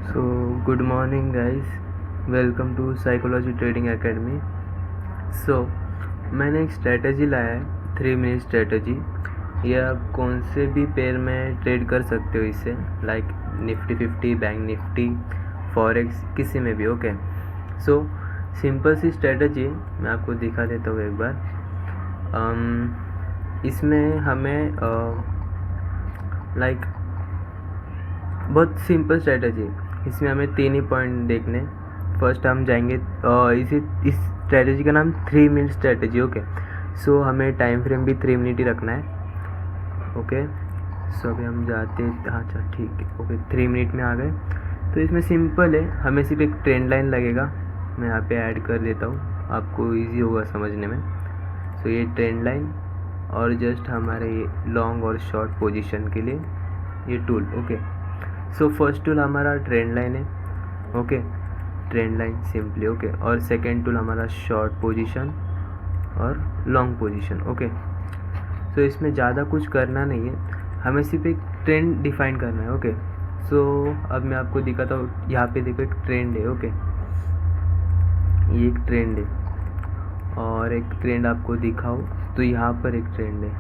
So, good morning, guys. Welcome to Psychology Trading Academy. So, मैंने एक strategy लाया है 3 मिनट स्ट्रेटजी। ये आप कौन से भी पेयर में ट्रेड कर सकते हो इससे, like Nifty 50, bank Nifty, forex, किसी में भी। ओके, सो सिंपल सी स्ट्रेटजी मैं आपको दिखा देता हूँ एक बार। इसमें हमें लाइक बहुत सिंपल स्ट्रेटजी है। इसमें हमें 3 ही पॉइंट देखने। फर्स्ट हम जाएंगे इस स्ट्रेटजी का नाम 3 मिनट स्ट्रेटजी। ओके, सो हमें टाइम फ्रेम भी 3 मिनट ही रखना है। ओके, सो अभी हम जाते हैं। अच्छा, ठीक है। ओके, 3 मिनट में आ गए। तो इसमें सिंपल है, हमें सिर्फ एक ट्रेंड लाइन लगेगा। मैं यहाँ पे ऐड कर देता हूँ, आपको इजी होगा समझने में। सो ये ट्रेंड लाइन और जस्ट हमारे लॉन्ग और शॉर्ट पोजीशन के लिए ये tool. Okay, so first tool हमारा ट्रेंड लाइन है। Okay, trend line simply. Okay, और सेकेंड टूल हमारा शॉर्ट पोजीशन और लॉन्ग पोजीशन। ओके, सो इसमें ज़्यादा कुछ करना नहीं है, हमें सिर्फ एक ट्रेंड डिफाइन करना है। ओके, सो अब मैं आपको दिखाता हूँ। यहाँ पे देखो एक ट्रेंड है। ओके, ये एक ट्रेंड है और एक ट्रेंड आपको दिखाओ तो यहाँ पर एक ट्रेंड है।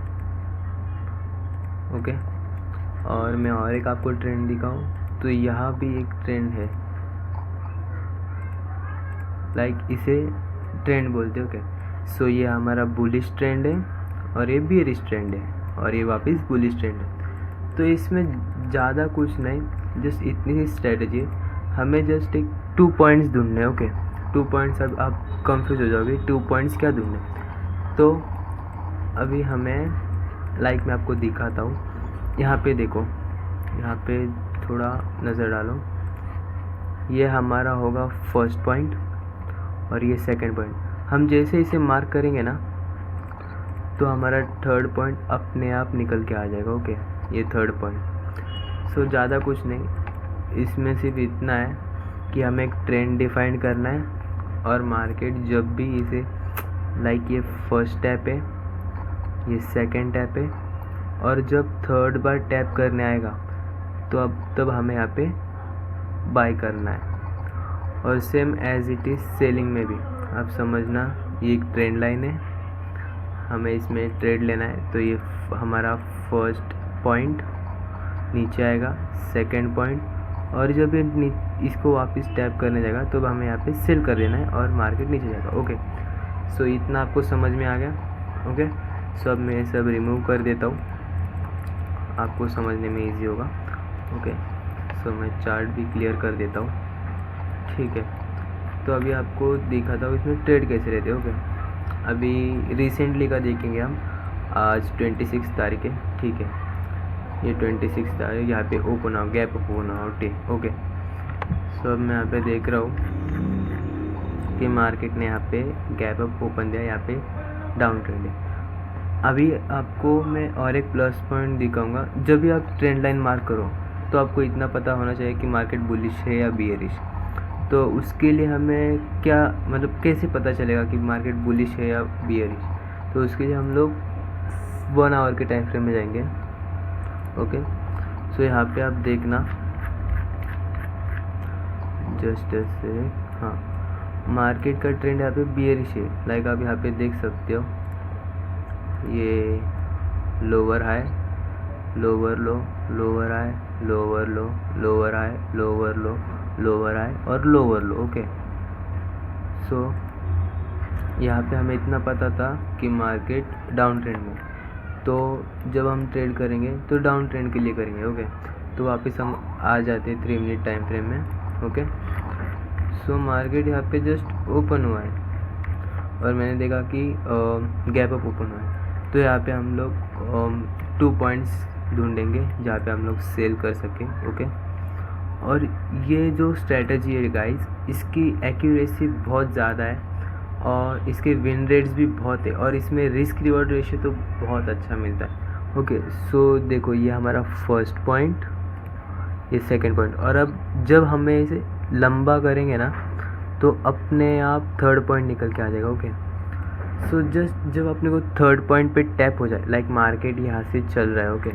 ओके, और मैं और एक आपको ट्रेंड दिखाऊं तो यहाँ भी एक ट्रेंड है, लाइक इसे ट्रेंड बोलते हैं। ओके, सो ये हमारा बुलिश ट्रेंड है और ये बेयरिश ट्रेंड है और ये वापस बुलिश ट्रेंड है। तो इसमें ज़्यादा कुछ नहीं, जस्ट इतनी ही स्ट्रेटजी है। हमें जस्ट एक 2 पॉइंट्स ढूंढने हैं। Okay, 2 points. अब आप कंफ्यूज हो जाओगे 2 पॉइंट्स क्या ढूंढने। तो अभी हमें लाइक मैं आपको दिखाता हूँ। यहाँ पे देखो, यहाँ पे थोड़ा नज़र डालो। ये हमारा होगा फर्स्ट पॉइंट और ये सेकंड पॉइंट। हम जैसे इसे मार्क करेंगे ना तो हमारा थर्ड पॉइंट अपने आप निकल के आ जाएगा। ओके, ये थर्ड पॉइंट। सो ज़्यादा कुछ नहीं, इसमें सिर्फ इतना है कि हमें एक ट्रेंड डिफाइन करना है और मार्केट जब भी इसे लाइक ये फर्स्ट टैप है, ये सेकंड टैप है और जब थर्ड बार टैप करने आएगा तो अब तब हमें यहाँ पे बाय करना है। और same as it is selling में भी आप समझना, ये एक ट्रेंड लाइन है, हमें इसमें ट्रेड लेना है। तो ये हमारा फर्स्ट पॉइंट नीचे आएगा, सेकंड पॉइंट, और जब ये इसको वापस टैप करने जाएगा तो हमें यहाँ पे सेल कर देना है और मार्केट नीचे जाएगा। ओके, सो इतना आपको समझ में आ गया। ओके, सो अब मैं सब रिमूव कर देता हूँ, आपको समझने में इजी होगा। ओके, सो मैं चार्ट भी क्लियर कर देता हूँ। ठीक है, तो अभी आपको दिखाता हूँ इसमें ट्रेड कैसे रहते हैं। ओके, अभी रिसेंटली का देखेंगे हम। आज 26 तारीख है। ठीक है, ये 26 तारीख यहाँ पे open out, gap open out. Okay, so अब मैं यहाँ पे देख रहा हूँ कि मार्केट ने यहाँ पे गैप अप ओपन दिया, यहाँ पे डाउन ट्रेंड है। अभी आपको मैं और एक प्लस पॉइंट दिखाऊंगा। जब भी आप ट्रेंड लाइन मार्क करो तो आपको इतना पता होना चाहिए कि मार्केट बुलिश है या बियरिश। तो उसके लिए हमें क्या मतलब कैसे पता चलेगा कि मार्केट बुलिश है या बियरिश। तो उसके लिए हम लोग 1 आवर के टाइम फ्रेम में जाएंगे। ओके, सो यहाँ पे आप देखना जस्ट ऐसे, हाँ, मार्केट का ट्रेंड यहाँ पे बियरिश है। लाइक आप यहाँ पे देख सकते हो, ये लोअर हाई, लोअर लो, लोअर हाई, लोअर लो, लोअर हाई, लोअर लो, लोअर हाई और लोअर लो। ओके, सो यहाँ पे हमें इतना पता था कि मार्केट डाउन ट्रेंड में, तो जब हम ट्रेड करेंगे तो डाउन ट्रेंड के लिए करेंगे। ओके, तो वापस हम आ जाते हैं 3 मिनट टाइम फ्रेम में। ओके, सो मार्केट यहाँ पे जस्ट ओपन हुआ है और मैंने देखा कि गैप अप ओपन हुआ है। तो यहाँ पे हम लोग 2 पॉइंट्स ढूंढेंगे जहाँ पे हम लोग सेल कर सकें। ओके, और ये जो स्ट्रेटजी है गाइस, इसकी एक्यूरेसी बहुत ज़्यादा है और इसके विन रेट्स भी बहुत है और इसमें रिस्क रिवॉर्ड रेशियो तो बहुत अच्छा मिलता है। ओके, सो देखो ये हमारा फर्स्ट पॉइंट, ये सेकंड पॉइंट, और अब जब हमें इसे लंबा करेंगे ना तो अपने आप थर्ड पॉइंट निकल के आ जाएगा। ओके, सो जस्ट जब अपने को थर्ड पॉइंट पे टैप हो जाए, लाइक मार्केट यहाँ से चल रहा है। ओके,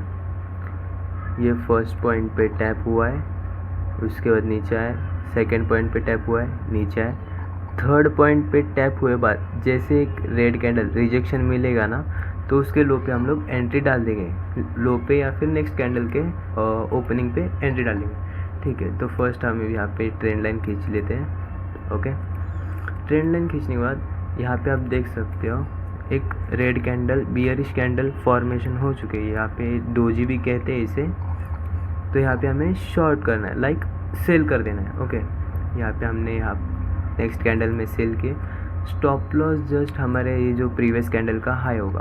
ये फर्स्ट पॉइंट पे टैप हुआ है उसके बाद नीचे आए, सेकंड पॉइंट पे टैप हुआ है, नीचे आए, थर्ड पॉइंट पे टैप हुए बाद जैसे एक रेड कैंडल रिजेक्शन मिलेगा ना, तो उसके लो पे हम लोग एंट्री डाल देंगे, लो पे या फिर नेक्स्ट कैंडल के ओपनिंग पे एंट्री डालेंगे। ठीक है, तो फर्स्ट हम यहाँ पे ट्रेंड लाइन खींच लेते हैं। ओके, ट्रेंड लाइन खींचने के बाद यहाँ पे आप देख सकते हो एक red candle bearish candle formation हो चुके हैं, यहाँ पे डोजी भी कहते हैं इसे। तो यहाँ पे हमें शॉर्ट करना है, लाइक सेल कर देना है। ओके, यहाँ पे हमने यहाँ नेक्स्ट कैंडल में सेल किए, स्टॉप लॉस जस्ट हमारे ये जो प्रीवियस कैंडल का हाई होगा,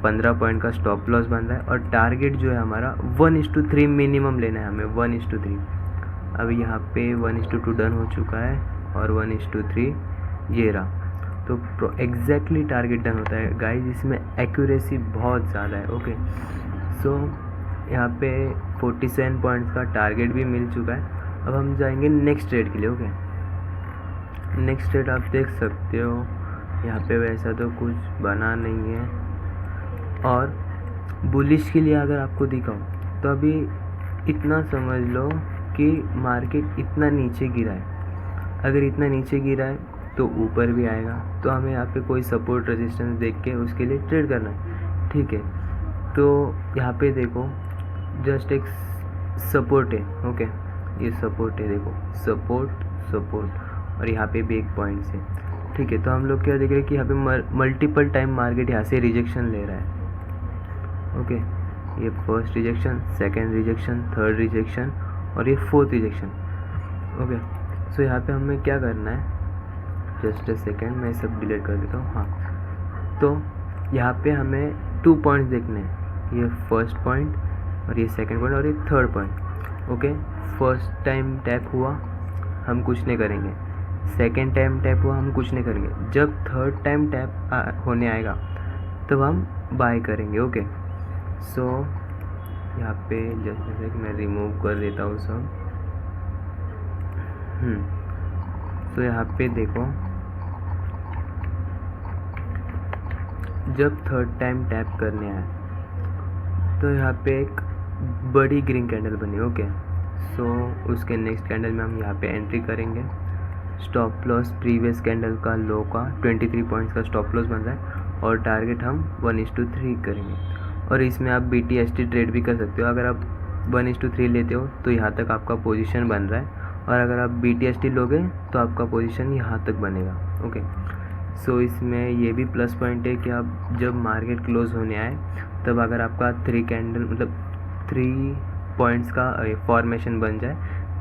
15 पॉइंट का स्टॉप लॉस बन रहा है, और टारगेट जो है हमारा 1:3 मिनिमम लेना है हमें, 1:3। अब यहाँ पे 1:2 डन हो चुका है और 1:3 ये रहा, तो एग्जैक्टली टारगेट डन होता है गाइस, इसमें एक्यूरेसी बहुत ज़्यादा है। ओके, सो यहाँ पे 47 पॉइंट्स का टारगेट भी मिल चुका है। अब हम जाएंगे नेक्स्ट ट्रेड के लिए। ओके, नेक्स्ट ट्रेड आप देख सकते हो यहाँ पे वैसा तो कुछ बना नहीं है, और बुलिश के लिए अगर आपको दिखाऊं तो अभी इतना समझ लो कि मार्केट इतना नीचे गिरा है, अगर इतना नीचे गिरा है तो ऊपर भी आएगा, तो हमें यहाँ पे कोई सपोर्ट रेजिस्टेंस देख के उसके लिए ट्रेड करना है। ठीक है, तो यहाँ पे देखो जस्ट एक सपोर्ट है। ओके, ये सपोर्ट है, देखो सपोर्ट, और यहाँ पे भी एक पॉइंट है। ठीक है, तो हम लोग क्या देख रहे हैं कि यहाँ पे मल्टीपल टाइम मार्केट यहाँ से रिजेक्शन ले रहा है। ओके, ये first rejection, second rejection, third rejection और ये फोर्थ रिजेक्शन। ओके, सो यहाँ पे हमें क्या करना है, जस्ट अ सेकेंड, मैं सब डिलीट कर देता हूँ। हाँ, तो यहाँ पे हमें 2 पॉइंट्स देखने हैं, ये फर्स्ट पॉइंट और ये सेकंड पॉइंट और ये third point. Okay, first time tap हुआ हम कुछ नहीं करेंगे, सेकंड टाइम टैप हुआ हम कुछ नहीं करेंगे, जब थर्ड टाइम टैप होने आएगा तब हम बाय करेंगे। ओके, सो यहाँ पे जस्ट मैं रिमूव कर देता हूँ सब। तो यहाँ पे देखो जब थर्ड टाइम टैप करने आए तो यहाँ पे एक बड़ी ग्रीन कैंडल बनी। ओके, सो उसके नेक्स्ट कैंडल में हम यहाँ पे एंट्री करेंगे, स्टॉप लॉस प्रीवियस कैंडल का लो का 23 पॉइंट्स का स्टॉप लॉस बन रहा है, और टारगेट हम 1:3 करेंगे। और इसमें आप BTST ट्रेड भी कर सकते हो, अगर आप 1:3 लेते हो तो यहाँ तक आपका पोजीशन बन रहा है, और अगर आप BTST लोगे तो आपका पोजीशन यहाँ तक बनेगा। ओके, सो इसमें ये भी प्लस पॉइंट है कि आप जब मार्केट क्लोज होने आए तब अगर आपका 3 कैंडल मतलब 3 पॉइंट्स का फॉर्मेशन बन जाए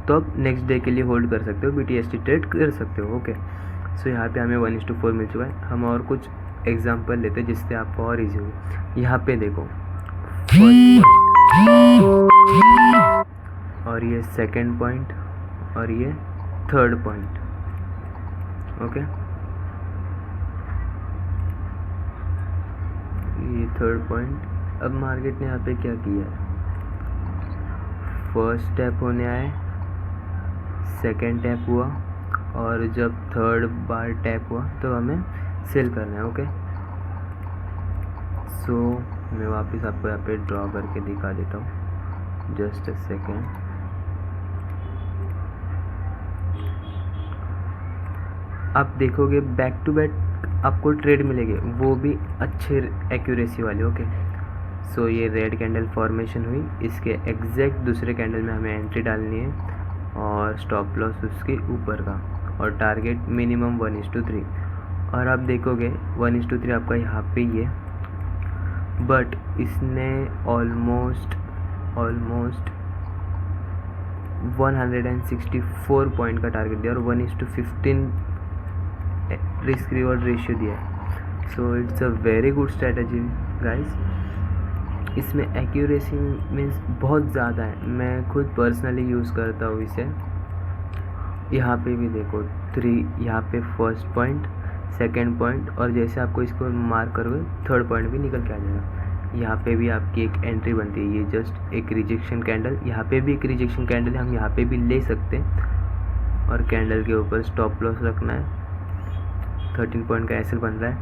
तो आप नेक्स्ट डे के लिए होल्ड कर सकते हो, BTST ट्रेड कर सकते हो। ओके, सो यहाँ पे हमें 1:4 मिल चुका है। हम और कुछ एग्जांपल लेते हैं जिससे आपको और ईजी हो। यहाँ पे देखो फर्स्ट पॉइंट और ये सेकंड पॉइंट और ये थर्ड पॉइंट। ओके, ये थर्ड पॉइंट। अब मार्केट ने यहाँ पे क्या किया है, फर्स्ट टैप होने आए, सेकंड टैप हुआ, और जब थर्ड बार टैप हुआ तो हमें सेल करना है। ओके, सो मैं वापस आपको यहाँ पे ड्रॉ करके दिखा देता हूँ, जस्ट अ सेकेंड। आप देखोगे बैक टू बैक आपको ट्रेड मिलेगी, वो भी अच्छे एक्यूरेसी वाले। ओके, सो ये रेड कैंडल फॉर्मेशन हुई, इसके एग्जैक्ट दूसरे कैंडल में हमें एंट्री डालनी है, और स्टॉप लॉस उसके ऊपर का, और टारगेट मिनिमम 1:3। और आप देखोगे 1:3 आपका यहाँ पे ही है, बट इसने ऑलमोस्ट 164 पॉइंट का टारगेट दिया और 1:15 रिस्क रिवॉर्ड रेशियो दिया है। So it's a very good strategy guys. इसमें एक्यूरेसी मीन्स बहुत ज़्यादा है, मैं खुद पर्सनली यूज़ करता हूँ इसे। यहाँ पे भी देखो 3, यहाँ पे फर्स्ट पॉइंट, सेकंड पॉइंट, और जैसे आपको इसको मार्क करोगे थर्ड पॉइंट भी निकल के आ जाएगा। यहाँ पे भी आपकी एक एंट्री बनती है, ये जस्ट एक रिजेक्शन कैंडल, यहाँ पे भी एक रिजेक्शन कैंडल है, हम यहाँ पे भी ले सकते हैं, और कैंडल के ऊपर स्टॉप लॉस रखना है। 13 पॉइंट का एसएल बन रहा है,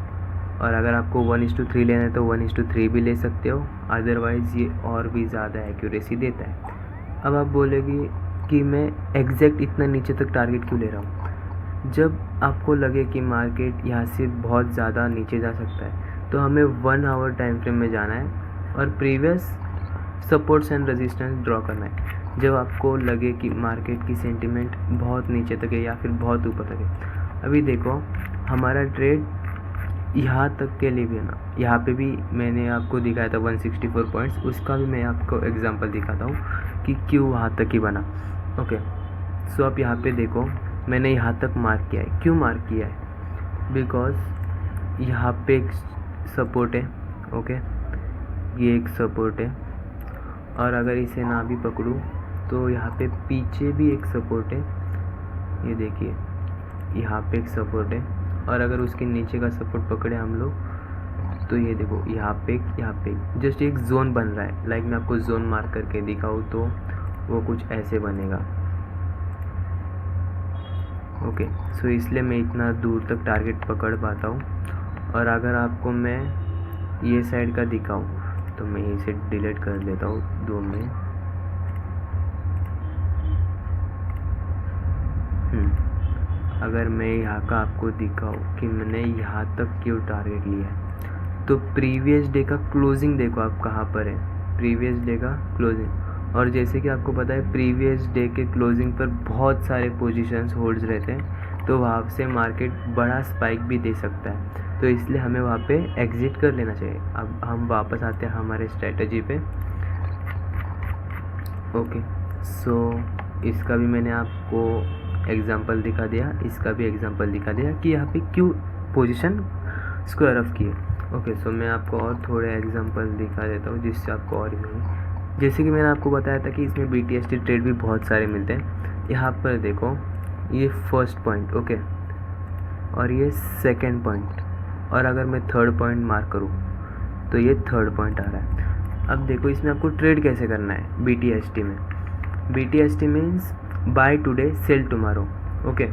और अगर आपको 1:3 लेना है तो 1:3 भी ले सकते हो, अदरवाइज़ ये और भी ज़्यादा एक्यूरेसी देता है। अब आप बोलेगी कि मैं एग्जैक्ट इतना नीचे तक टारगेट क्यों ले रहा हूँ। जब आपको लगे कि मार्केट यहाँ से बहुत ज़्यादा नीचे जा सकता है तो हमें 1 आवर टाइम फ्रेम में जाना है और previous supports and resistance draw करना है। जब आपको लगे कि मार्केट की सेंटिमेंट बहुत नीचे तक है या फिर बहुत ऊपर तक है, अभी देखो हमारा ट्रेड यहाँ तक के लिए भी है ना, यहाँ पे भी मैंने आपको दिखाया था 164 पॉइंट्स, उसका भी मैं आपको एग्जांपल दिखाता हूँ कि क्यों वहाँ तक ही बना। ओके, सो आप यहाँ पे देखो मैंने यहाँ तक मार्क किया है। क्यों मार्क किया है? बिकॉज यहाँ पे एक सपोर्ट है। ओके, ये एक सपोर्ट है और अगर इसे ना भी पकड़ूँ तो यहाँ पे पीछे भी एक सपोर्ट है। ये देखिए यहाँ पे एक सपोर्ट है और अगर उसके नीचे का सपोर्ट पकड़े हम लोग तो ये देखो यहाँ पे जस्ट एक जोन बन रहा है। लाइक मैं आपको जोन मार्क करके दिखाऊँ तो वो कुछ ऐसे बनेगा। ओके, सो इसलिए मैं इतना दूर तक टारगेट पकड़ पाता हूँ। और अगर आपको मैं ये साइड का दिखाऊँ तो मैं इसे डिलीट कर लेता हूँ 2 में। अगर मैं यहाँ का आपको दिखाऊँ कि मैंने यहाँ तक क्यों टारगेट लिया है तो प्रीवियस डे का क्लोजिंग देखो आप कहाँ पर है। प्रीवियस डे का क्लोजिंग, और जैसे कि आपको पता है प्रीवियस डे के क्लोजिंग पर बहुत सारे पोजीशंस होल्ड्स रहते हैं तो वहाँ से मार्केट बड़ा स्पाइक भी दे सकता है, तो इसलिए हमें वहाँ पे एग्ज़िट कर लेना चाहिए। अब हम वापस आते हैं हमारे स्ट्रेटजी पे। ओके, सो इसका भी मैंने आपको एग्जांपल दिखा दिया, इसका भी एग्जांपल दिखा दिया कि यहाँ पे क्यों पोजीशन स्क्वायर ऑफ किए। ओके, सो मैं आपको और थोड़े एग्जांपल दिखा देता हूँ जिससे आपको और भी, जैसे कि मैंने आपको बताया था कि इसमें BTST ट्रेड भी बहुत सारे मिलते हैं। यहाँ पर देखो ये फर्स्ट पॉइंट, ओके, और ये सेकेंड पॉइंट, और अगर मैं थर्ड पॉइंट मार्क करूँ तो ये थर्ड पॉइंट आ रहा है। अब देखो इसमें आपको ट्रेड कैसे करना है BTST में। BTST means buy today sell tomorrow. Okay,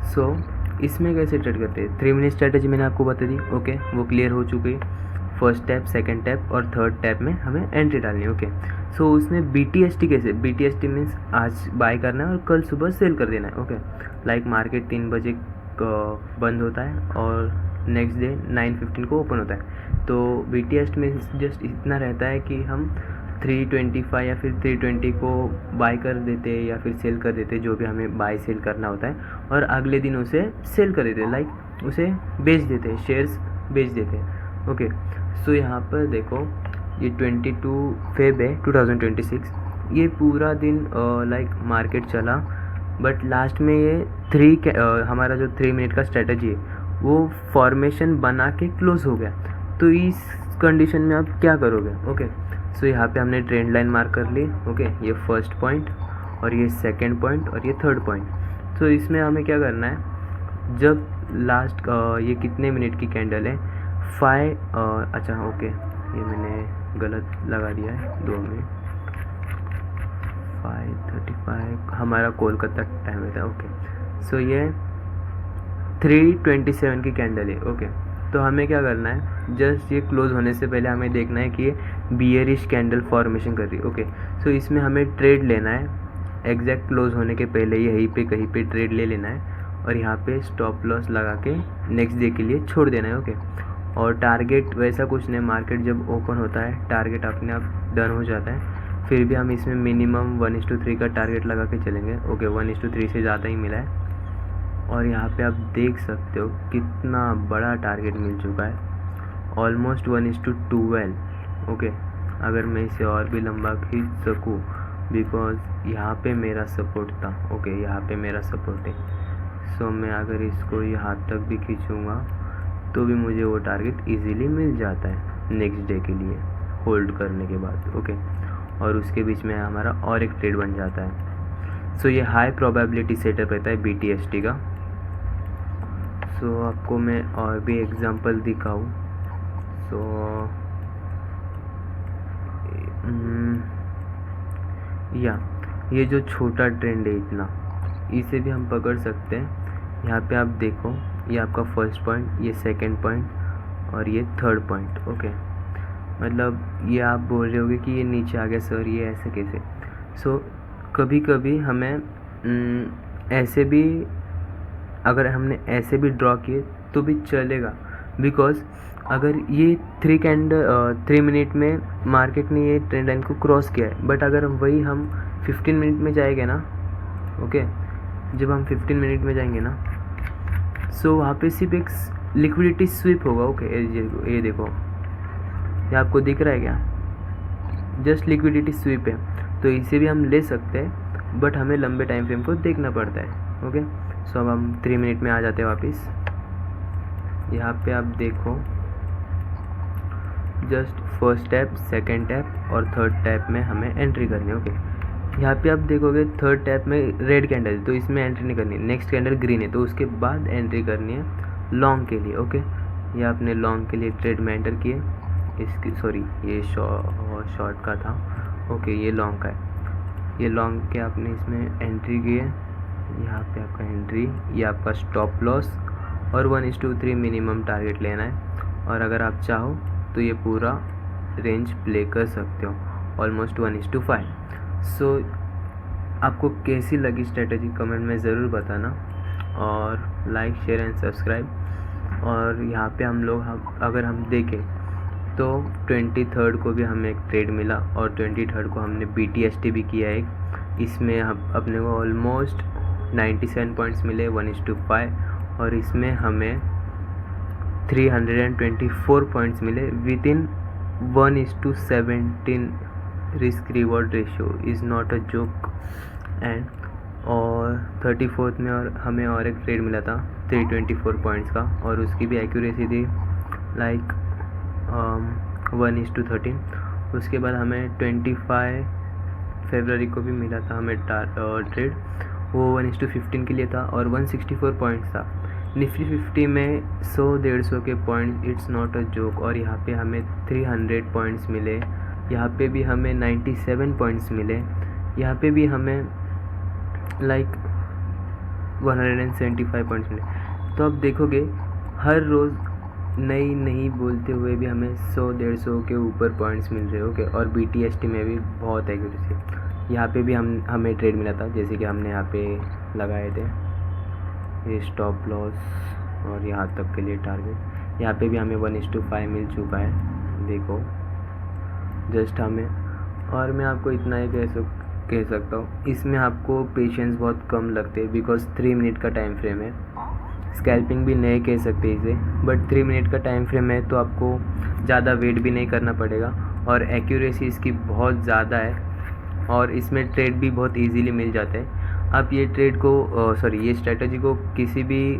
so इसमें कैसे ट्रेड करते हैं? 3 मिनट स्ट्रेटजी मैंने आपको बता दी। ओके, वो क्लियर हो चुकी है। फर्स्ट टैप, सेकंड टैप और थर्ड टैप में हमें एंट्री डालनी है। ओके, सो उसमें BTST कैसे? BTST मीन्स आज बाय करना है और कल सुबह सेल कर देना है। ओके, लाइक मार्केट 3 बजे बंद होता है और नेक्स्ट डे 9:15 को ओपन होता है, तो BTST में जस्ट इतना रहता है कि हम 325 या फिर 320 को बाय कर देते या फिर सेल कर देते, जो भी हमें बाय सेल करना होता है, और अगले दिन उसे सेल कर देते, लाइक उसे बेच देते, शेयर्स बेच देते। ओके, सो यहाँ पर देखो ये 22 फेब है 2026। ये पूरा दिन लाइक मार्केट चला, बट लास्ट में ये हमारा जो 3 मिनट का स्ट्रेटजी है वो फॉर्मेशन बना के क्लोज हो गया। तो इस कंडीशन में आप क्या करोगे? ओके, सो यहाँ पे हमने ट्रेंड लाइन मार्क कर ली। ओके, ये फर्स्ट पॉइंट और ये सेकंड पॉइंट और ये थर्ड पॉइंट। तो इसमें हमें क्या करना है, जब लास्ट ये कितने मिनट की कैंडल है 5 अच्छा ओके, ये मैंने गलत लगा दिया है 2 में 5:35 हमारा कोलकाता टाइम है था। ओके, सो ये 3:27 की कैंडल है। ओके, तो हमें क्या करना है, जस्ट ये क्लोज होने से पहले हमें देखना है कि ये बियरिश कैंडल फॉर्मेशन कर रही है। ओके, सो इसमें हमें ट्रेड लेना है, एग्जैक्ट क्लोज होने के पहले यहीं पे कहीं पे ट्रेड ले लेना है और यहाँ पे स्टॉप लॉस लगा के नेक्स्ट डे के लिए छोड़ देना है। ओके, और टारगेट वैसा कुछ नहीं, मार्केट जब ओपन होता है टारगेट अपने आप डन हो जाता है, फिर भी हम इसमें मिनिमम 1:3 का टारगेट लगा के चलेंगे। ओके, 1:3 से ज़्यादा ही मिला है और यहाँ पे आप देख सकते हो कितना बड़ा टारगेट मिल चुका है, ऑलमोस्ट 1:12। ओके, अगर मैं इसे और भी लंबा खींच सकूँ, बिकॉज यहाँ पे मेरा सपोर्ट था। ओके, यहाँ पे मेरा सपोर्ट है, सो मैं अगर इसको यहाँ तक भी खींचूँगा तो भी मुझे वो टारगेट इजीली मिल जाता है नेक्स्ट डे के लिए होल्ड करने के बाद। ओके, और उसके बीच में हमारा और एक ट्रेड बन जाता है। सो ये हाई प्रोबेबिलिटी सेटअप रहता है BTST का। सो आपको मैं और भी एग्जांपल दिखाऊं, सो ये जो छोटा ट्रेंड है इतना, इसे भी हम पकड़ सकते हैं। यहाँ पे आप देखो, ये आपका फर्स्ट पॉइंट, ये सेकंड पॉइंट और ये थर्ड पॉइंट। ओके, मतलब ये आप बोल रहे होगे कि ये नीचे आ गया सर, ये ऐसे कैसे? सो कभी कभी हमें ऐसे भी, अगर हमने ऐसे भी ड्रॉ किए तो भी चलेगा, बिकॉज अगर ये 3 मिनट में मार्केट ने ये ट्रेंड लाइन को क्रॉस किया है, बट अगर हम 15 मिनट में जाएंगे ना, ओके, जब हम 15 मिनट में जाएंगे ना, सो वहाँ पे सिर्फ एक लिक्विडिटी स्वीप होगा, ओके। ये देखो, ये आपको दिख रहा है क्या? जस्ट लिक्विडिटी स्वीप है, तो इसे भी हम ले सकते हैं, बट हमें लंबे टाइम फ्रेम को देखना पड़ता है, ओके। सो अब हम 3 मिनट में आ जाते हैं वापस। यहाँ पे आप देखो, just first tap, second tap और थर्ड टैप में हमें एंट्री करनी है, ओके। यहाँ पे आप देखोगे थर्ड टैप में रेड कैंडल, तो इसमें एंट्री नहीं करनी है। नेक्स्ट कैंडल ग्रीन है, तो उसके बाद एंट्री करनी है लॉन्ग के लिए, ओके। ये आपने लॉन्ग के लिए ट्रेड में एंटर किए, इसकी सॉरी ये शॉर्ट का था, ओके, ये लॉन्ग का है। ये लॉन्ग के आपने इसमें एंट्री किए, यहाँ पे आपका एंट्री, ये आपका स्टॉप लॉस और 1:3 मिनिमम टारगेट लेना है। और अगर आप चाहो तो ये पूरा रेंज प्ले कर सकते हो, ऑलमोस्ट 1:5। सो आपको कैसी लगी स्ट्रेटजी कमेंट में ज़रूर बताना, और लाइक, शेयर एंड सब्सक्राइब। और यहाँ पे अगर हम देखें तो 23rd को भी हमें एक ट्रेड मिला, और 23rd को हमने BTST भी किया एक, इसमें हम अपने को ऑलमोस्ट 97 पॉइंट्स मिले 1:5, और इसमें हमें 324 पॉइंट्स मिले with in 1:17 risk reward ratio is not a joke. And और 34th में और हमें और एक ट्रेड मिला था 324 पॉइंट्स का, और उसकी भी एक्यूरेसी थी लाइक 1:13। उसके बाद हमें 25 फरवरी को भी मिला था हमें ट्रेड, वो 1:15 के लिए था और 164 पॉइंट्स था। निफ्टी 50 में 100-150 के points, it's not a joke. और यहाँ पे हमें 300 पॉइंट्स मिले, यहाँ पे भी हमें 97 पॉइंट्स मिले, यहाँ पे भी हमें लाइक 175 पॉइंट्स मिले। तो आप देखोगे हर रोज़ नई बोलते हुए भी हमें 100-150 के ऊपर पॉइंट्स मिल रहे, ओके। और BTST में भी बहुत एक्यूरेसी। यहाँ पे भी हमें ट्रेड मिला था, जैसे कि हमने यहाँ पे लगाए थे ये स्टॉप लॉस और यहाँ तक के लिए टारगेट। यहाँ पे भी हमें 1:5 मिल चुका है, देखो जस्ट हमें। और मैं आपको इतना ही कह सकता हूँ, इसमें आपको पेशेंस बहुत कम लगते हैं, बिकॉज 3 मिनट का टाइम फ्रेम है। स्कैल्पिंग भी नहीं कह सकते इसे, बट 3 मिनट का टाइम फ्रेम है, तो आपको ज़्यादा वेट भी नहीं करना पड़ेगा, और एक्यूरेसी इसकी बहुत ज़्यादा है, और इसमें ट्रेड भी बहुत इजीली मिल जाते हैं। आप ये ट्रेड को ये स्ट्रेटजी को किसी भी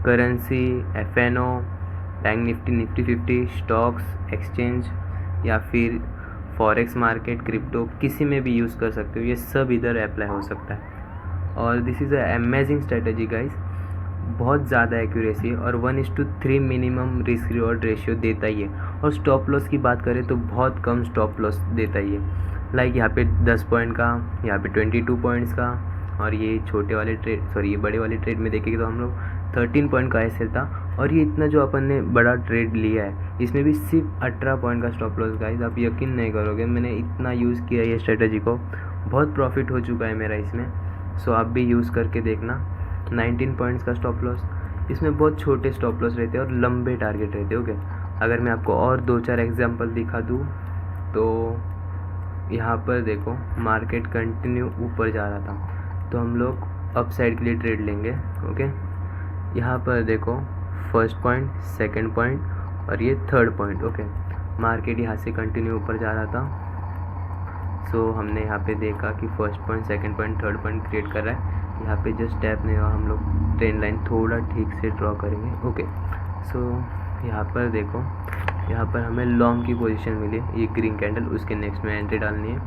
currency, FNO, bank Nifty 50, stocks, exchange या फिर फॉरेक्स मार्केट, क्रिप्टो, किसी में भी यूज़ कर सकते हो। ये सब इधर अप्लाई हो सकता है, और this is a amazing strategy guys. बहुत ज़्यादा एक्यूरेसी है, और 1:3 मिनिमम रिस्क रिवॉर्ड रेशियो देता ही है। और स्टॉप लॉस की बात करें तो बहुत कम स्टॉप लॉस देता ही है, लाइक यहाँ पे 10 पॉइंट का, यहाँ पे 22 पॉइंट्स का। और ये ये बड़े वाले ट्रेड में देखेंगे तो हम लोग 13 पॉइंट का ऐसे था, और ये इतना जो अपन ने बड़ा ट्रेड लिया है, इसमें भी सिर्फ 18 पॉइंट का स्टॉप लॉस गाइस। आप यकीन नहीं करोगे, मैंने इतना यूज़ किया ये स्ट्रेटजी को, बहुत प्रॉफिट हो चुका है मेरा इसमें। सो आप भी यूज़ करके देखना। 19 पॉइंट्स का स्टॉप लॉस, इसमें बहुत छोटे स्टॉप लॉस रहते हैं और लंबे टारगेट रहते हैं, ओके। अगर मैं आपको और 2-4 एग्जांपल दिखा दूँ तो यहाँ पर देखो, मार्केट कंटिन्यू ऊपर जा रहा था, तो हम लोग अप साइड के लिए ट्रेड लेंगे, ओके। यहाँ पर देखो, फर्स्ट पॉइंट, सेकंड पॉइंट और ये थर्ड पॉइंट, ओके। मार्केट यहाँ से कंटिन्यू ऊपर जा रहा था, सो हमने यहाँ पे देखा कि first point, second point, third point create कर रहा है। यहाँ पे जस्ट टैप नहीं हुआ, हम लोग ट्रेंड लाइन थोड़ा ठीक से ड्रॉ करेंगे, ओके। सो यहाँ पर देखो, यहाँ पर हमें लॉन्ग की पोजीशन मिली, ये ग्रीन कैंडल, उसके नेक्स्ट में एंट्री डालनी है,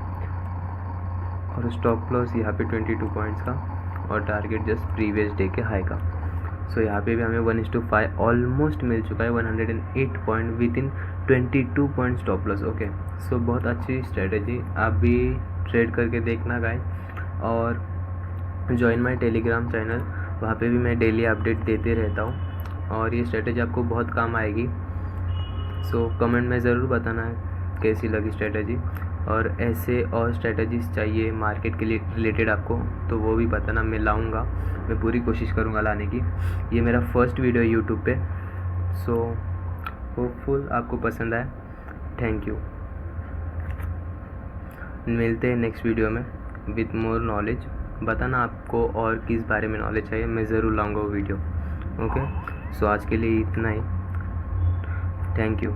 और स्टॉप लॉस यहाँ पे 22 पॉइंट्स का, और टारगेट जस्ट प्रीवियस डे के हाई का। सो यहाँ पे भी हमें 1:5 ऑलमोस्ट मिल चुका है, 108 point within 22 point stop loss, okay. So बहुत अच्छी स्ट्रेटजी, आप भी ट्रेड करके देखना गाइस, और ज्वाइन माय टेलीग्राम चैनल, वहाँ पे भी मैं डेली अपडेट देते रहता हूँ, और ये स्ट्रेटजी आपको बहुत काम आएगी। सो कमेंट में ज़रूर बताना कैसी लगी स्ट्रेटजी, और ऐसे और स्ट्रेटजीज चाहिए मार्केट के लिए रिलेटेड आपको, तो वो भी बताना, मैं लाऊंगा, मैं पूरी कोशिश करूंगा लाने की। ये मेरा फर्स्ट वीडियो है यूट्यूब पे, सो होपफुल आपको पसंद आए। Thank you. मिलते हैं नेक्स्ट वीडियो में विथ मोर नॉलेज। बताना आपको और किस बारे में नॉलेज चाहिए, मैं ज़रूर लाऊंगा वो वीडियो। ओके, सो आज के लिए इतना ही। Thank you.